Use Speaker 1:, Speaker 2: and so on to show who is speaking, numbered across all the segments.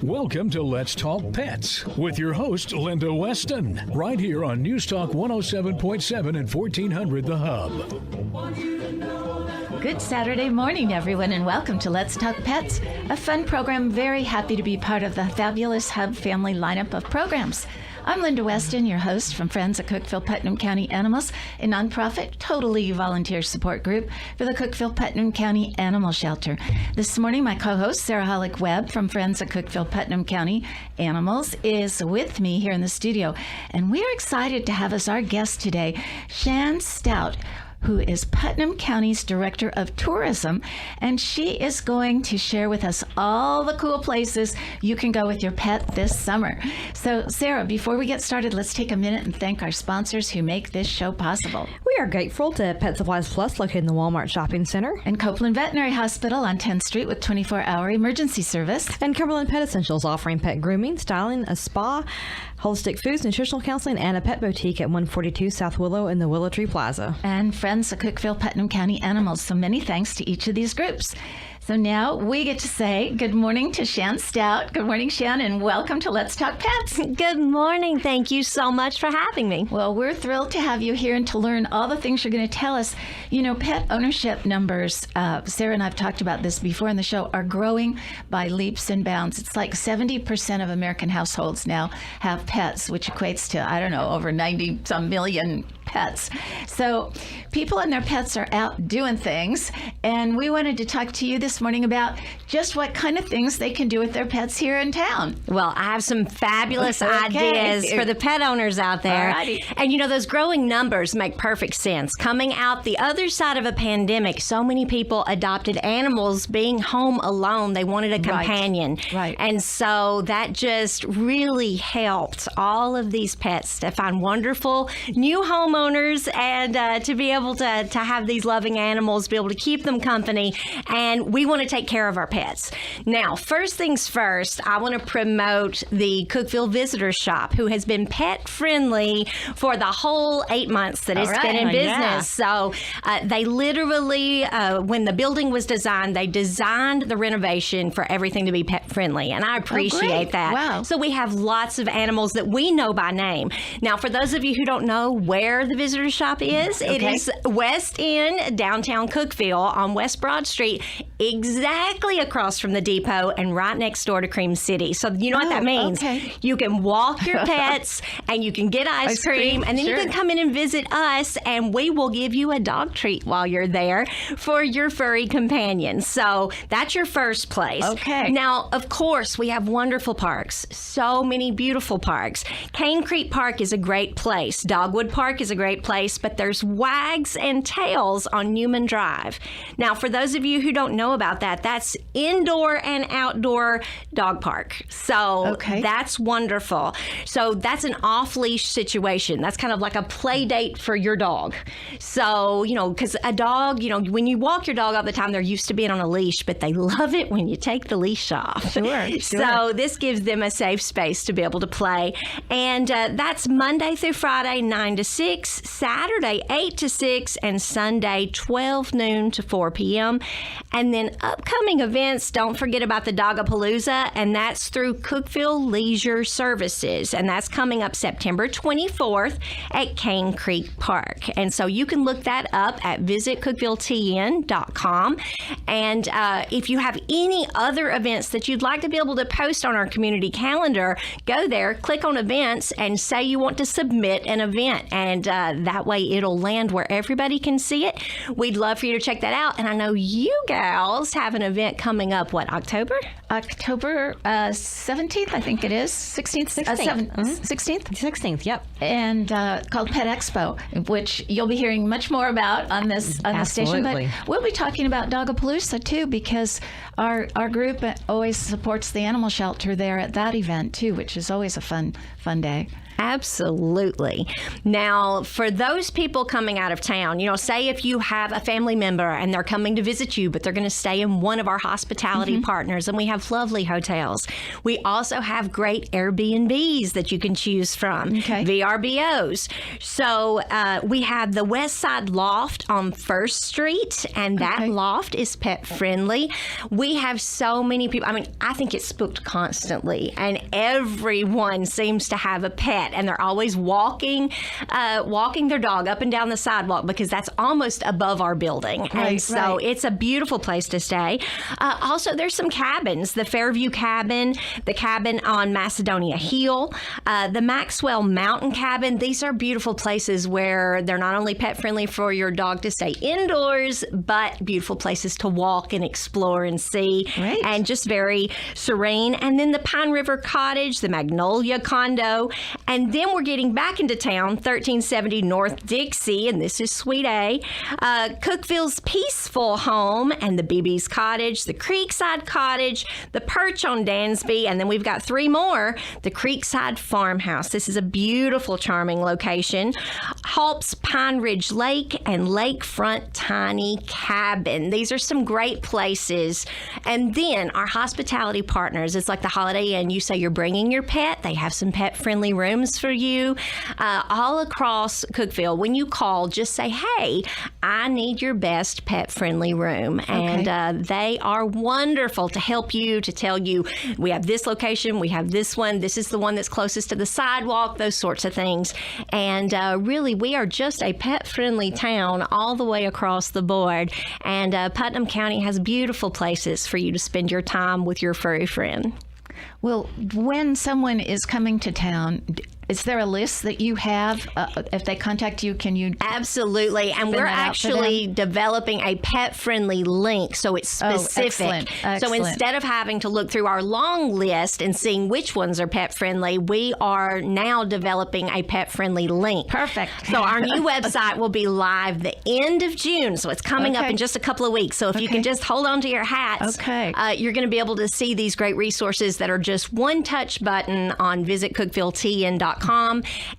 Speaker 1: Welcome to Let's Talk Pets with your host, Linda Weston, right here on News Talk 107.7 and 1400 The Hub.
Speaker 2: Good Saturday morning, everyone, and welcome to Let's Talk Pets, a fun program. Very happy to be part of the fabulous Hub family lineup of programs. I'm Linda Weston, your host from Friends of Cookeville Putnam County Animals, a nonprofit, totally volunteer support group for the Cookeville Putnam County Animal Shelter. This morning, my co-host, Sarah Hollick-Webb from Friends of Cookeville Putnam County Animals, is with me here in the studio. And we're excited to have as our guest today, Shan Stout, who is Putnam County's Director of Tourism, and she is going to share with us all the cool places you can go with your pet this summer. So, Sarah, before we get started, let's take a minute and thank our sponsors who make this show possible.
Speaker 3: We are grateful to Pet Supplies Plus, located in the Walmart Shopping Center.
Speaker 2: And Copeland Veterinary Hospital on 10th Street with 24-hour emergency service.
Speaker 3: And Cumberland Pet Essentials, offering pet grooming, styling, a spa, holistic foods, nutritional counseling, and a pet boutique at 142 South Willow in the Willow Tree Plaza.
Speaker 2: And Friends of Cookeville Putnam County Animals. So many thanks to each of these groups. So now we get to say good morning to Shan Stout. Good morning, Shan, and welcome to Let's Talk Pets.
Speaker 4: Good morning. Thank you so much for having me.
Speaker 2: Well, we're thrilled to have you here and to learn all the things you're going to tell us. You know, pet ownership numbers, Sarah and I have talked about this before in the show, are growing by leaps and bounds. It's like 70% of American households now have pets, which equates to, I don't know, over 90-some million pets. So people and their pets are out doing things, and we wanted to talk to you this morning about just what kind of things they can do with their pets here in town.
Speaker 4: Well, I have some fabulous ideas for the pet owners out there.
Speaker 2: Alrighty.
Speaker 4: And you know, those growing numbers make perfect sense. Coming out the other side of a pandemic, so many people adopted animals being home alone. They wanted a companion.
Speaker 2: Right.
Speaker 4: And so that just really helped all of these pets to find wonderful new homeowners and to be able to have these loving animals, be able to keep them company. And we want to take care of our pets. Now, first things first, I want to promote the Cookeville Visitor Shop, who has been pet friendly for the whole 8 months that it's been in business.
Speaker 2: Yeah.
Speaker 4: So they literally, when the building was designed, they designed the renovation for everything to be pet friendly. And I appreciate that.
Speaker 2: Wow.
Speaker 4: So we have lots of animals that we know by name. Now, for those of you who don't know where the Visitor Shop is, it is West End, downtown Cookeville on West Broad Street, exactly across from the depot and right next door to Cream City. So you know what that means.
Speaker 2: Okay.
Speaker 4: You can walk your pets and you can get ice cream, and then you can come in and visit us, and we will give you a dog treat while you're there for your furry companion. So that's your first place.
Speaker 2: Okay.
Speaker 4: Now, of course, we have wonderful parks. So many beautiful parks. Cane Creek Park is a great place. Dogwood Park is a great place, but there's Wags and Tails on Newman Drive. Now, for those of you who don't know about that, that's indoor and outdoor dog park. So that's wonderful. So that's an off-leash situation. That's kind of like a play date for your dog. So, you know, because a dog, you know, when you walk your dog all the time, they're used to being on a leash, but they love it when you take the leash off.
Speaker 2: Sure.
Speaker 4: So this gives them a safe space to be able to play. And that's Monday through Friday, 9 to 6, Saturday, 8 to 6, and Sunday, 12 noon to 4 p.m. And then upcoming events, don't forget about the Dogapalooza, and that's through Cookeville Leisure Services. And that's coming up September 24th at Cane Creek Park. And so you can look that up at visitcookvilletn.com. And if you have any other events that you'd like to be able to post on our community calendar, go there, click on events, and say you want to submit an event. And that way it'll land where everybody can see it. We'd love for you to check that out. And I know you gals have an event coming up, what, October?
Speaker 2: October 17th, I think it is. 16th? 16th?
Speaker 3: 16th, yep.
Speaker 2: And called Pet Expo, which you'll be hearing much more about on this on the station. But we'll be talking about Dogapalooza too, because our group always supports the animal shelter there at that event too, which is always a fun day.
Speaker 4: Absolutely. Now, for those people coming out of town, you know, say if you have a family member and they're coming to visit you, but they're going to stay in one of our hospitality partners, and we have lovely hotels. We also have great Airbnbs that you can choose from, VRBOs. So we have the West Side Loft on First Street, and that loft is pet friendly. We have so many people. I mean, I think it's booked constantly, and everyone seems to have a pet, and they're always walking their dog up and down the sidewalk because that's almost above our building. And so it's a beautiful place to stay. Also, there's some cabins, the Fairview Cabin, the cabin on Macedonia Hill, the Maxwell Mountain Cabin. These are beautiful places where they're not only pet friendly for your dog to stay indoors, but beautiful places to walk and explore and see, and just very serene. And then the Pine River Cottage, the Magnolia Condo, and then we're getting back into town, 1370 North Dixie, and this is Suite A, Cookville's Peaceful Home, and the BB's Cottage, the Creekside Cottage, the Perch on Dansby, and then we've got 3 more, the Creekside Farmhouse. This is a beautiful, charming location. Halp's Pine Ridge Lake and Lakefront Tiny Cabin. These are some great places. And then our hospitality partners, it's like the Holiday Inn. You say you're bringing your pet, they have some pet-friendly rooms for you all across Cookville. When you call, just say, hey, I need your best pet-friendly room. And they are wonderful to help you, to tell you, we have this location, we have this one, this is the one that's closest to the sidewalk, those sorts of things. And really, we are just a pet-friendly town all the way across the board. And Putnam County has beautiful places for you to spend your time with your furry friend.
Speaker 2: Well, when someone is coming to town, is there a list that you have? If they contact you, can you?
Speaker 4: Absolutely. And we're actually developing a pet-friendly link, so it's specific.
Speaker 2: Excellent.
Speaker 4: So instead of having to look through our long list and seeing which ones are pet-friendly, we are now developing a pet-friendly link.
Speaker 2: Perfect.
Speaker 4: So our new website will be live the end of June, so it's coming up in just a couple of weeks. So if you can just hold on to your hats, you're going to be able to see these great resources that are just one touch button on visitcookvilletn.com.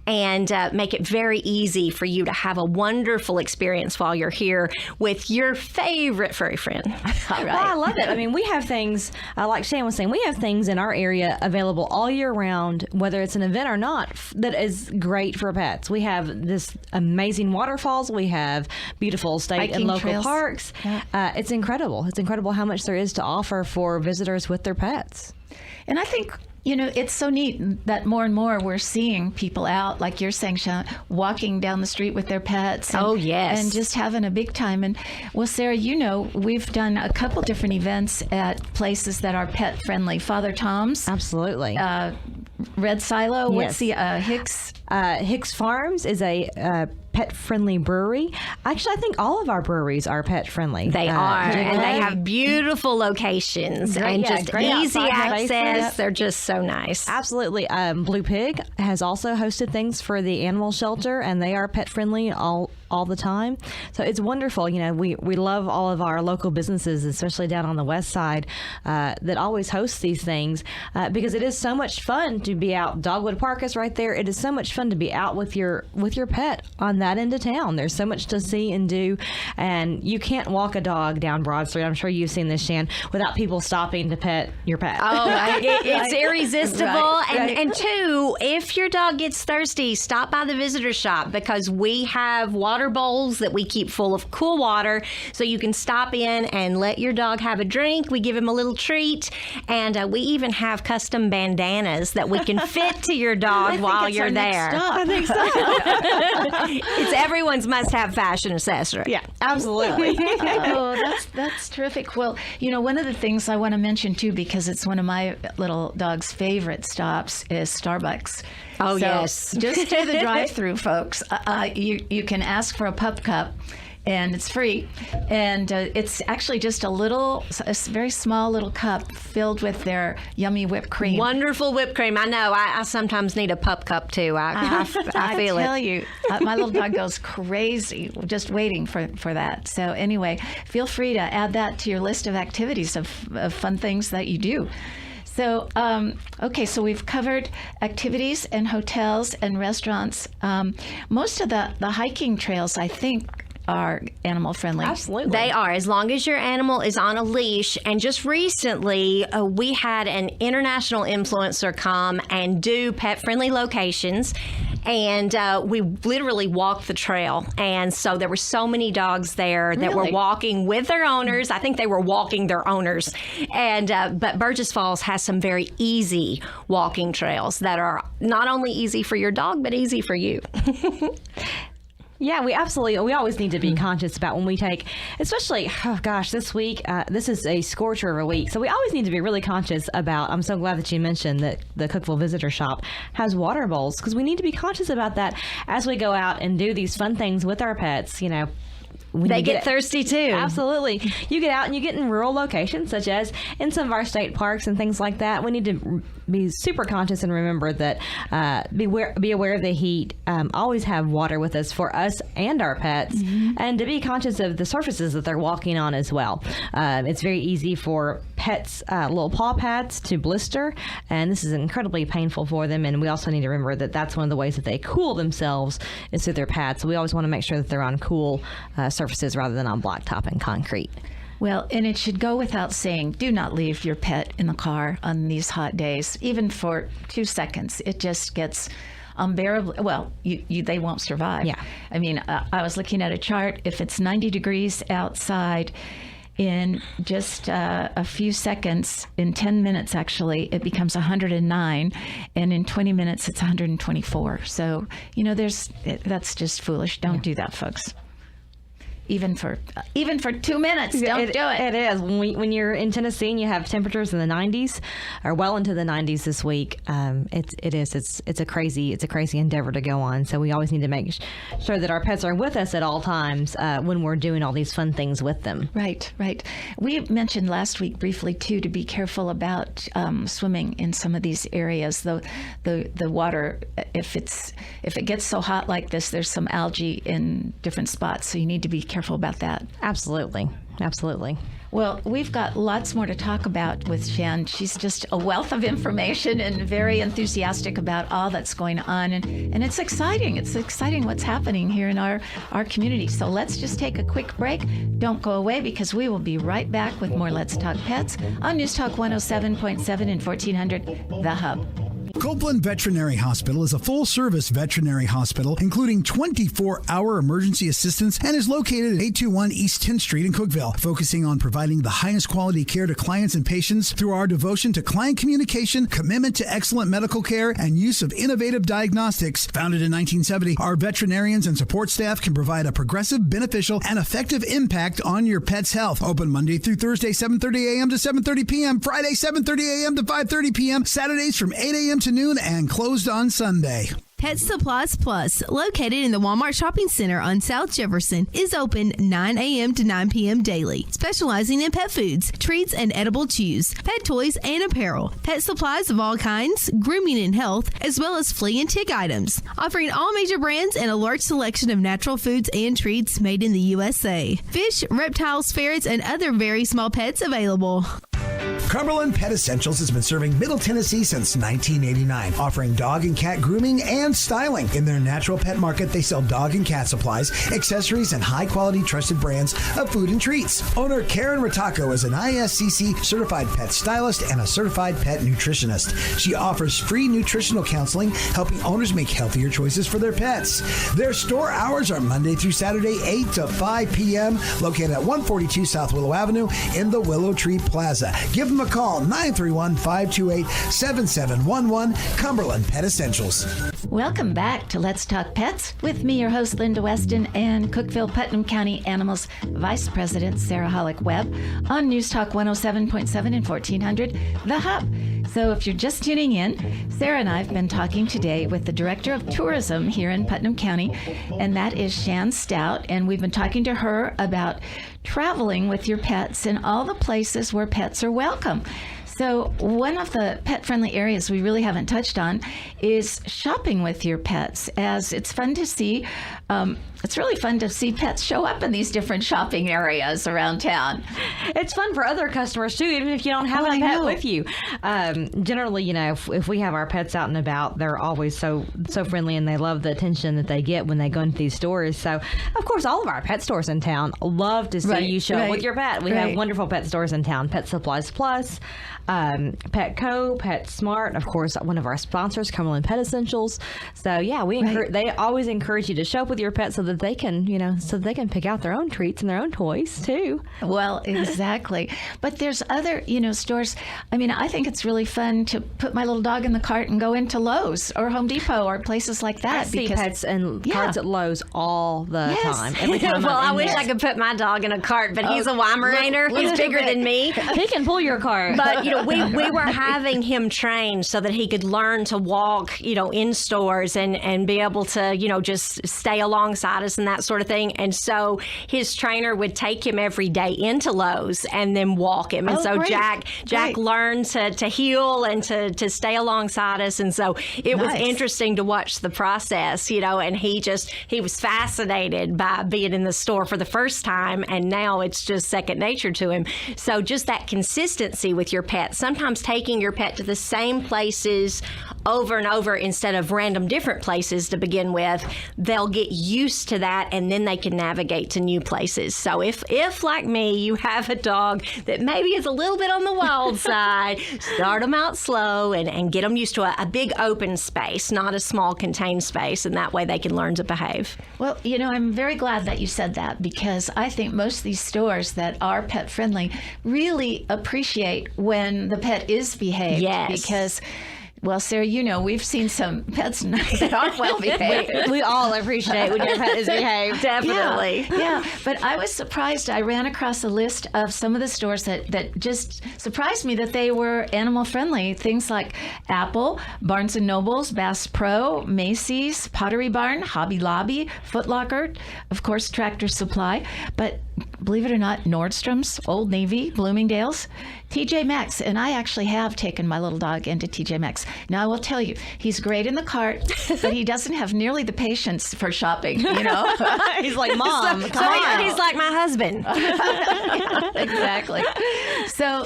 Speaker 4: And make it very easy for you to have a wonderful experience while you're here with your favorite furry friend.
Speaker 3: All right. Well, I love it. I mean, we have things, like Shan was saying, we have things in our area available all year round, whether it's an event or not, that is great for pets. We have this amazing waterfalls. We have beautiful state
Speaker 2: hiking
Speaker 3: and local
Speaker 2: trails.
Speaker 3: parks. It's incredible. It's incredible how much there is to offer for visitors with their pets.
Speaker 2: And I think, you know, it's so neat that more and more we're seeing people out, like you're saying, Shan, walking down the street with their pets. And, and just having a big time. And, well, Sarah, you know, we've done a couple different events at places that are pet friendly. Father Tom's.
Speaker 3: Absolutely.
Speaker 2: Red Silo.
Speaker 3: Yes.
Speaker 2: What's the Hicks?
Speaker 3: Hicks Farms is a pet-friendly brewery. Actually, I think all of our breweries are pet-friendly.
Speaker 4: They are, and they have beautiful locations and just easy access. They're just so nice.
Speaker 3: Absolutely. Blue Pig has also hosted things for the animal shelter, and they are pet-friendly all the time. So it's wonderful. You know, we love all of our local businesses, especially down on the west side, that always host these things because it is so much fun to be out. Dogwood Park is right there. It is so much fun to be out with your pet on that end of town. There's so much to see and do, and you can't walk a dog down Broad Street. I'm sure you've seen this, Shan, without people stopping to pet your pet.
Speaker 4: Oh, it's irresistible. And two, if your dog gets thirsty, stop by the visitor shop because we have water bowls that we keep full of cool water, so you can stop in and let your dog have a drink. We give him a little treat, and we even have custom bandanas that we can fit to your dog while you're there.
Speaker 3: I think so.
Speaker 4: It's everyone's must-have fashion accessory.
Speaker 3: Yeah, absolutely.
Speaker 2: That's terrific. Well, you know, one of the things I want to mention too, because it's one of my little dog's favorite stops, is Starbucks.
Speaker 4: Oh, yes.
Speaker 2: Just do the drive-through, folks. You can ask for a pup cup, and it's free. And it's actually just a very small little cup filled with their yummy whipped cream.
Speaker 4: Wonderful whipped cream. I know. I sometimes need a pup cup, too. I feel it.
Speaker 2: I tell you, my little dog goes crazy just waiting for that. So anyway, feel free to add that to your list of activities of fun things that you do. So, so we've covered activities and hotels and restaurants. Most of the hiking trails, I think, are animal friendly.
Speaker 3: Absolutely.
Speaker 4: They are, as long as your animal is on a leash. And just recently, we had an international influencer come and do pet-friendly locations. And we literally walked the trail. And so there were so many dogs there that were walking with their owners. I think they were walking their owners. And but Burgess Falls has some very easy walking trails that are not only easy for your dog, but easy for you.
Speaker 3: Yeah, we always need to be conscious about when we take, especially, this week, this is a scorcher of a week. So we always need to be really conscious about, I'm so glad that you mentioned that the Cookeville Visitor Shop has water bowls, because we need to be conscious about that as we go out and do these fun things with our pets,
Speaker 4: They get thirsty too.
Speaker 3: Absolutely. You get out and you get in rural locations, such as in some of our state parks and things like that. We need to be super conscious and remember that be aware of the heat. Always have water with us for us and our pets, and to be conscious of the surfaces that they're walking on as well. It's very easy for pets' little paw pads to blister, and this is incredibly painful for them. And we also need to remember that that's one of the ways that they cool themselves is through their pads. So we always want to make sure that they're on cool surfaces rather than on blacktop and concrete.
Speaker 2: Well, and it should go without saying, do not leave your pet in the car on these hot days, even for 2 seconds. It just gets unbearable. Well, they won't survive.
Speaker 3: Yeah.
Speaker 2: I mean, I was looking at a chart. If it's 90 degrees outside, in just a few seconds, in 10 minutes actually, it becomes 109, and in 20 minutes it's 124. So, that's just foolish. Don't do that, folks. Even for 2 minutes, don't do it.
Speaker 3: It is. When you're in Tennessee and you have temperatures in the 90s, or well into the 90s this week, it's a crazy endeavor to go on. So we always need to make sure that our pets are with us at all times when we're doing all these fun things with them.
Speaker 2: Right. We mentioned last week briefly too to be careful about swimming in some of these areas. The water, if it gets so hot like this, there's some algae in different spots, so you need to be careful about that.
Speaker 3: Absolutely.
Speaker 2: Well, we've got lots more to talk about with Shan. She's just a wealth of information and very enthusiastic about all that's going on. And it's exciting. It's exciting what's happening here in our community. So let's just take a quick break. Don't go away, because we will be right back with more Let's Talk Pets on News Talk 107.7 and 1400, The Hub.
Speaker 5: Copeland Veterinary Hospital is a full-service veterinary hospital, including 24-hour emergency assistance, and is located at 821 East 10th Street in Cookeville, focusing on providing the highest quality care to clients and patients through our devotion to client communication, commitment to excellent medical care, and use of innovative diagnostics. Founded in 1970, our veterinarians and support staff can provide a progressive, beneficial, and effective impact on your pet's health. Open Monday through Thursday, 7:30 a.m. to 7:30 p.m., Friday, 7:30 a.m. to 5:30 p.m., Saturdays from 8 a.m. to noon, and closed on Sunday.
Speaker 6: Pet Supplies Plus, located in the Walmart Shopping Center on South Jefferson, is open 9 a.m. to 9 p.m. daily, specializing in pet foods, treats, and edible chews, pet toys, and apparel, pet supplies of all kinds, grooming and health, as well as flea and tick items, offering all major brands and a large selection of natural foods and treats made in the USA. Fish, reptiles, ferrets, and other very small pets available.
Speaker 5: Cumberland Pet Essentials has been serving Middle Tennessee since 1989, offering dog and cat grooming and styling. In their natural pet market, they sell dog and cat supplies, accessories, and high-quality trusted brands of food and treats. Owner Karen Rataco is an ISCC certified pet stylist and a certified pet nutritionist. She offers free nutritional counseling, helping owners make healthier choices for their pets. Their store hours are Monday through Saturday, 8 to 5 p.m., located at 142 South Willow Avenue in the Willow Tree Plaza. Give them a call, 931-528-7711, Cumberland Pet Essentials.
Speaker 2: Welcome back to Let's Talk Pets with me, your host, Linda Weston, and Cookeville, Putnam County Animals Vice President Sarah Hollick Webb on News Talk 107.7 and 1400, The Hub. So if you're just tuning in, Sarah and I have been talking today with the Director of Tourism here in Putnam County, and that is Shan Stout, and we've been talking to her about traveling with your pets and all the places where pets are welcome. So one of the pet-friendly areas we really haven't touched on is shopping with your pets, as it's fun to see. It's really fun to see pets show up in these different shopping areas around town.
Speaker 3: It's fun for other customers too, even if you don't have a pet with you. Generally, you know, if we have our pets out and about, they're always so friendly, and they love the attention that they get when they go into these stores. So, of course, all of our pet stores in town love to see you show up with your pet. We have wonderful pet stores in town: Pet Supplies Plus, Petco, PetSmart. Of course, one of our sponsors, Cumberland Pet Essentials. So, yeah, they always encourage you to show up with your pet so that they can, pick out their own treats and their own toys too.
Speaker 2: Well, exactly. But there's other, stores. I mean, I think it's really fun to put my little dog in the cart and go into Lowe's or Home Depot or places like that.
Speaker 3: I see pets and carts at Lowe's all the time. Every time
Speaker 4: well, I wish I could put my dog in a cart, but he's a Weimaraner. He's bigger than me.
Speaker 3: He can pull your cart.
Speaker 4: But, we were having him trained so that he could learn to walk, in stores and be able to, just stay alongside us and that sort of thing. And so his trainer would take him every day into Lowe's and then walk him. And so Jack learned to heel and to stay alongside us. And so it was interesting to watch the process, and he was fascinated by being in the store for the first time. And now it's just second nature to him. So just that consistency with your pet, sometimes taking your pet to the same places over and over instead of random different places to begin with, they'll get used to that, and then they can navigate to new places. So if like me, you have a dog that maybe is a little bit on the wild side, start them out slow and get them used to a big open space, not a small contained space, and that way they can learn to behave.
Speaker 2: Well, I'm very glad that you said that, because I think most of these stores that are pet friendly really appreciate when the pet is behaved.
Speaker 4: Yes.
Speaker 2: Because, well, Sarah, we've seen some pets that aren't well behaved.
Speaker 3: We all appreciate when your pet is behaved.
Speaker 4: Definitely.
Speaker 2: Yeah, but I was surprised. I ran across a list of some of the stores that just surprised me that they were animal friendly. Things like Apple, Barnes & Noble's, Bass Pro, Macy's, Pottery Barn, Hobby Lobby, Foot Locker, of course, Tractor Supply. But believe it or not, Nordstrom's, Old Navy, Bloomingdale's, TJ Maxx. And I actually have taken my little dog into TJ Maxx. Now, I will tell you, he's great in the cart, but he doesn't have nearly the patience for shopping,
Speaker 3: He's like, Mom, come on.
Speaker 4: He's like my husband.
Speaker 2: Exactly. So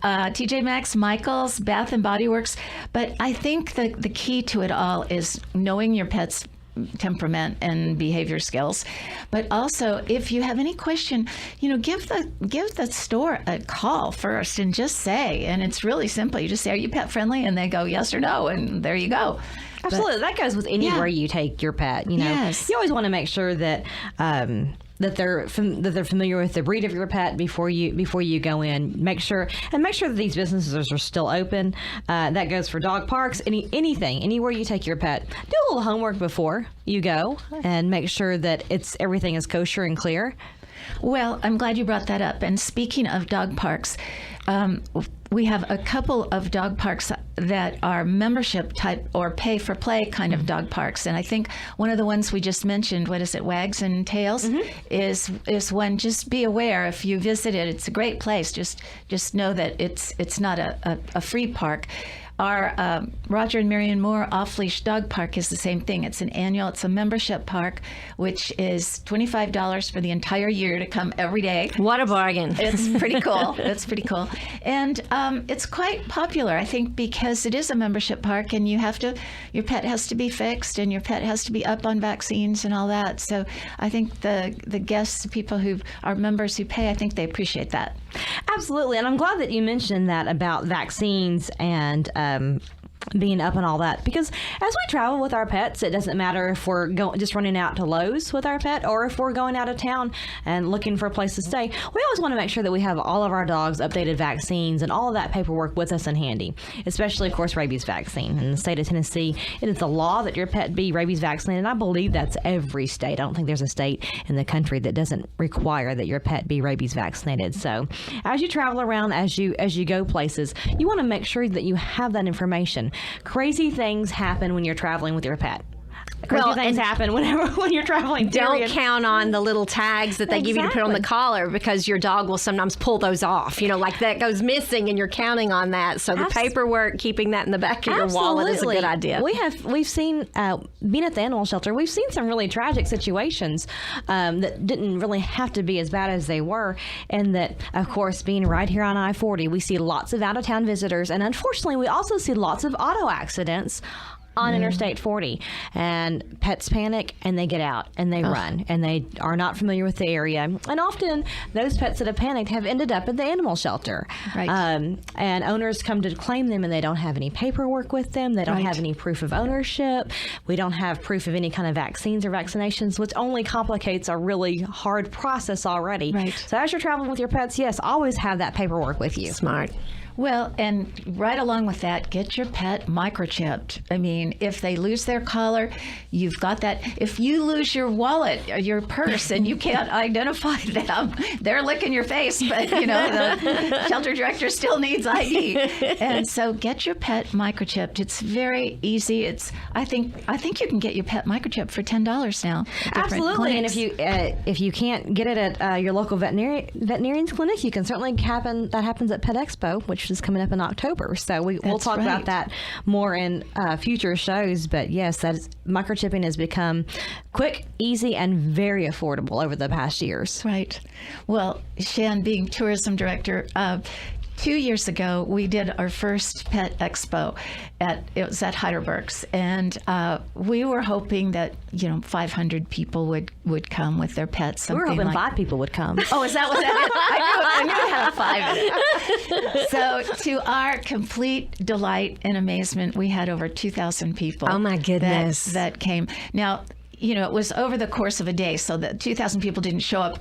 Speaker 2: TJ Maxx, Michael's, Bath and Body Works. But I think the key to it all is knowing your pet's temperament and behavior skills. But also, if you have any question, give the store a call first and just say, and it's really simple. You just say, are you pet friendly? And they go yes or no, and there you go.
Speaker 3: Absolutely. That goes with anywhere you take your pet.
Speaker 2: Yes.
Speaker 3: You always want to make sure that that they're familiar with the breed of your pet before you go in. Make sure that these businesses are still open. That goes for dog parks, anywhere you take your pet. Do a little homework before you go and make sure that everything is kosher and clear.
Speaker 2: Well, I'm glad you brought that up. And speaking of dog parks, we have a couple of dog parks that are membership type or pay for play kind of dog parks. And I think one of the ones we just mentioned, what is it, Wags and Tails, is one. Just be aware if you visit it. It's a great place. Just know that it's not a free park. Our Roger and Marion Moore Off-Leash Dog Park is the same thing. It's a membership park, which is $25 for the entire year to come every day.
Speaker 4: What a bargain.
Speaker 2: It's pretty cool. It's pretty cool. And it's quite popular, I think, because it is a membership park, and your pet has to be fixed, and your pet has to be up on vaccines and all that. So I think the guests, the people who are members who pay, I think they appreciate that.
Speaker 3: Absolutely. And I'm glad that you mentioned that about vaccines and being up and all that, because as we travel with our pets, it doesn't matter if we're just running out to Lowe's with our pet or if we're going out of town and looking for a place to stay. We always want to make sure that we have all of our dogs' updated vaccines and all of that paperwork with us and handy, especially, of course, rabies vaccine. In the state of Tennessee, it is the law that your pet be rabies vaccinated, and I believe that's every state. I don't think there's a state in the country that doesn't require that your pet be rabies vaccinated. So as you travel around, as you go places, you want to make sure that you have that information. Crazy things happen when you're traveling with your pet. Crazy things happen when you're traveling.
Speaker 4: Don't count on the little tags that they give you to put on the collar, because your dog will sometimes pull those off. Like that goes missing, and you're counting on that. So the paperwork, keeping that in the back of your wallet is a good idea.
Speaker 3: We've seen being at the animal shelter, we've seen some really tragic situations that didn't really have to be as bad as they were, and that, of course, being right here on I-40, we see lots of out-of-town visitors, and unfortunately, we also see lots of auto accidents on Interstate 40, and pets panic and they get out and they run, and they are not familiar with the area, and often those pets that have panicked have ended up at the animal shelter.
Speaker 2: Right.
Speaker 3: And owners come to claim them, and they don't have any paperwork with them. They don't have any proof of ownership. We don't have proof of any kind of vaccines or vaccinations, which only complicates a really hard process already.
Speaker 2: Right.
Speaker 3: So as you're traveling with your pets, yes, always have that paperwork with you.
Speaker 4: Smart.
Speaker 2: Well, and right along with that, get your pet microchipped. I mean, if they lose their collar, you've got that. If you lose your wallet or your purse and you can't identify them, they're licking your face, but, the shelter director still needs ID. And so get your pet microchipped. It's very easy. I think you can get your pet microchipped for $10 now.
Speaker 3: Absolutely. And if you can't get it at your local veterinarian's clinic, you can certainly that happens at Pet Expo, which is coming up in October. So we'll talk about that more in future shows. But yes, microchipping has become quick, easy, and very affordable over the past years.
Speaker 2: Right. Well, Shan, being tourism director, 2 years ago, we did our first Pet Expo. It was at Heidelberg's, and we were hoping that 500 people would come with their pets.
Speaker 3: We were hoping 5 people would come.
Speaker 2: Oh, is that what that is? I knew it had a 5 in it. So, to our complete delight and amazement, we had over 2,000 people.
Speaker 4: Oh my goodness,
Speaker 2: that came. Now, it was over the course of a day, so the 2,000 people didn't show up.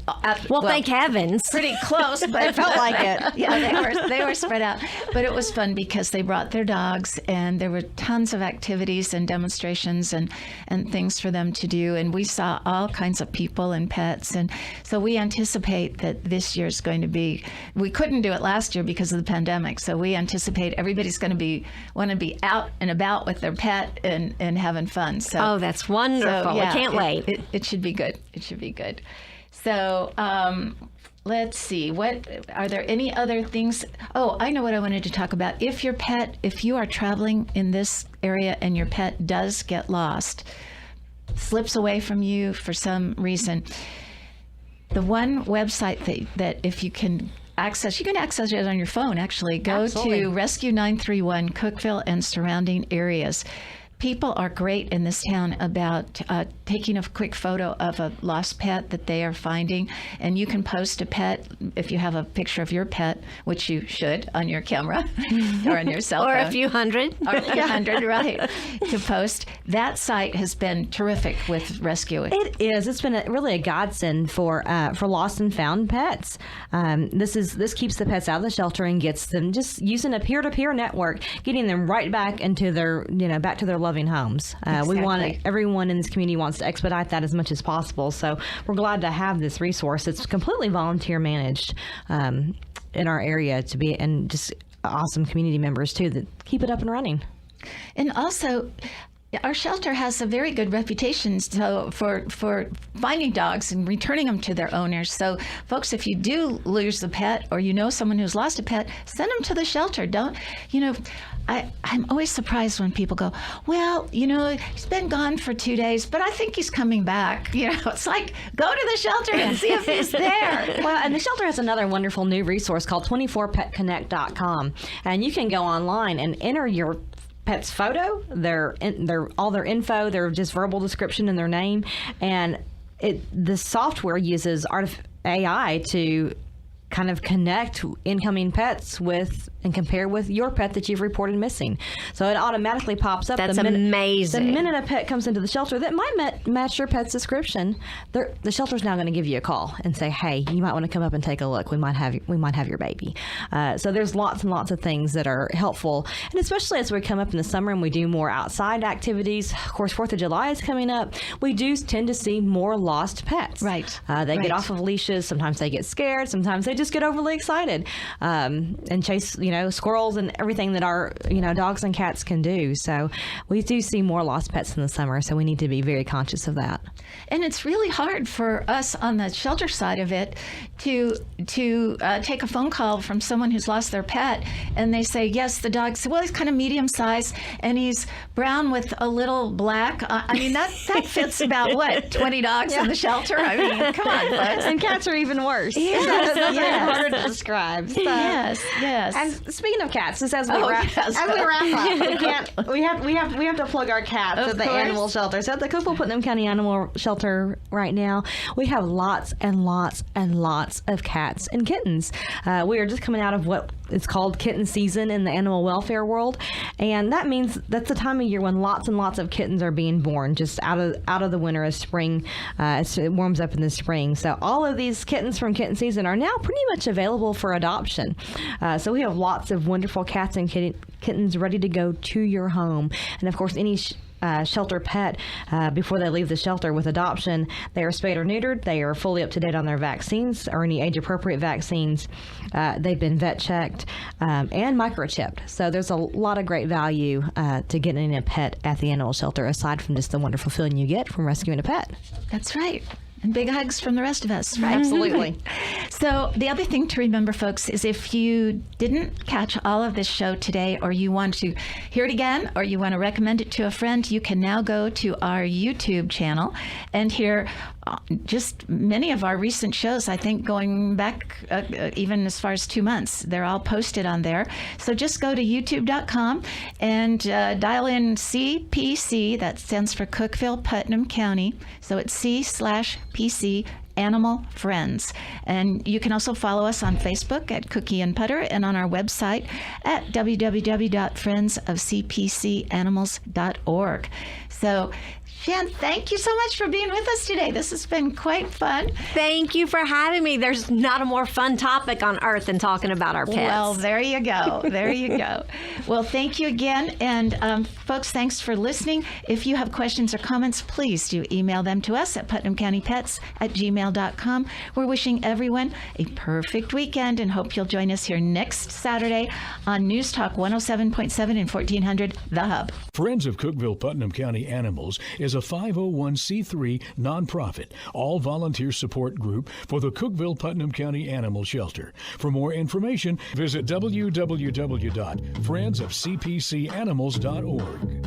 Speaker 4: Thank heavens.
Speaker 2: Pretty close, but
Speaker 3: it felt like it.
Speaker 2: Yeah, they were spread out. But it was fun because they brought their dogs, and there were tons of activities and demonstrations and things for them to do. And we saw all kinds of people and pets. And so we anticipate that this year's going to be, we couldn't do it last year because of the pandemic. So we anticipate everybody's going to want to be out and about with their pet and having fun. So,
Speaker 4: that's wonderful.
Speaker 2: So,
Speaker 4: I can't wait.
Speaker 2: It should be good. It should be good. So let's see. Are there any other things? Oh, I know what I wanted to talk about. If you are traveling in this area and your pet does get lost, slips away from you for some reason, the one website that if you can access it on your phone, actually. Go to Rescue 931 Cookeville and surrounding areas. People are great in this town about taking a quick photo of a lost pet that they are finding, and you can post a pet if you have a picture of your pet, which you should on your camera or on your cell phone.
Speaker 4: Or a few hundred.
Speaker 2: Or a few hundred, right, to post. That site has been terrific with rescue.
Speaker 3: It is. It's been really a godsend for lost and found pets. This keeps the pets out of the shelter and gets them just using a peer-to-peer network, getting them right back into their back to their loving homes.
Speaker 2: Exactly.
Speaker 3: Everyone in this community wants to expedite that as much as possible. So we're glad to have this resource. It's completely volunteer managed in our area and just awesome community members too that keep it up and running.
Speaker 2: And also, our shelter has a very good reputation for finding dogs and returning them to their owners. So, folks, if you do lose the pet or someone who's lost a pet, send them to the shelter. I'm always surprised when people go, well, he's been gone for 2 days, but I think he's coming back. It's like, go to the shelter and see if he's there.
Speaker 3: Well, and the shelter has another wonderful new resource called 24petconnect.com. And you can go online and enter your pet's photo, all their info, their just verbal description and their name. And the software uses AI to kind of connect incoming pets with and compare with your pet that you've reported missing. So it automatically pops up.
Speaker 4: That's amazing.
Speaker 3: The minute a pet comes into the shelter that might match your pet's description, the shelter's now going to give you a call and say, hey, you might want to come up and take a look. We might have your baby. So there's lots and lots of things that are helpful. And especially as we come up in the summer and we do more outside activities, of course, 4th of July is coming up, we do tend to see more lost pets.
Speaker 2: Right.
Speaker 3: They get off of leashes. Sometimes they get scared. Sometimes they just just get overly excited and chase, squirrels and everything that our, dogs and cats can do. So we do see more lost pets in the summer, so we need to be very conscious of that.
Speaker 2: And it's really hard for us on the shelter side of it to take a phone call from someone who's lost their pet, and they say, yes, the dog's, well, he's kind of medium size, and he's brown with a little black. That fits about, what, 20 dogs in the shelter? I mean, come on, folks.
Speaker 3: And cats are even worse.
Speaker 2: Yes,
Speaker 3: Those are harder to describe. So.
Speaker 2: Yes.
Speaker 3: And speaking of cats, just as we wrap up, we have to plug our cats at the animal shelter. So at the Cookville Putnam County Animal Shelter right now, we have lots and lots and lots of cats and kittens. We are just coming out of what is called kitten season in the animal welfare world, and that means that's the time of year when lots and lots of kittens are being born, just out of the winter as spring. It warms up in the spring. So all of these kittens from kitten season are now pretty much available for adoption. So we have lots of wonderful cats and kittens ready to go to your home. And of course, any shelter pet, before they leave the shelter with adoption, they are spayed or neutered. They are fully up to date on their vaccines or any age appropriate vaccines. They've been vet checked and microchipped. So there's a lot of great value to getting a pet at the animal shelter, aside from just the wonderful feeling you get from rescuing a pet.
Speaker 2: That's right. And big hugs from the rest of us, right?
Speaker 3: Absolutely.
Speaker 2: So the other thing to remember, folks, is if you didn't catch all of this show today, or you want to hear it again, or you want to recommend it to a friend, you can now go to our YouTube channel and hear just many of our recent shows, I think going back even as far as 2 months. They're all posted on there. So just go to youtube.com and dial in CPC, that stands for Cookville Putnam County. So it's C/PC Animal Friends. And you can also follow us on Facebook at Cookie and Putter, and on our website at www.friendsofcpcanimals.org. So Shan, thank you so much for being with us today. This has been quite fun.
Speaker 4: Thank you for having me. There's not a more fun topic on earth than talking about our pets.
Speaker 2: Well, there you go. There you go. Well, thank you again. And folks, thanks for listening. If you have questions or comments, please do email them to us at putnamcountypets@gmail.com. We're wishing everyone a perfect weekend and hope you'll join us here next Saturday on News Talk 107.7 and 1400 The Hub.
Speaker 1: Friends of Cookville Putnam County Animals is a 501c3 nonprofit, all-volunteer support group for the Cookville Putnam County Animal Shelter. For more information, visit www.friendsofcpcanimals.org.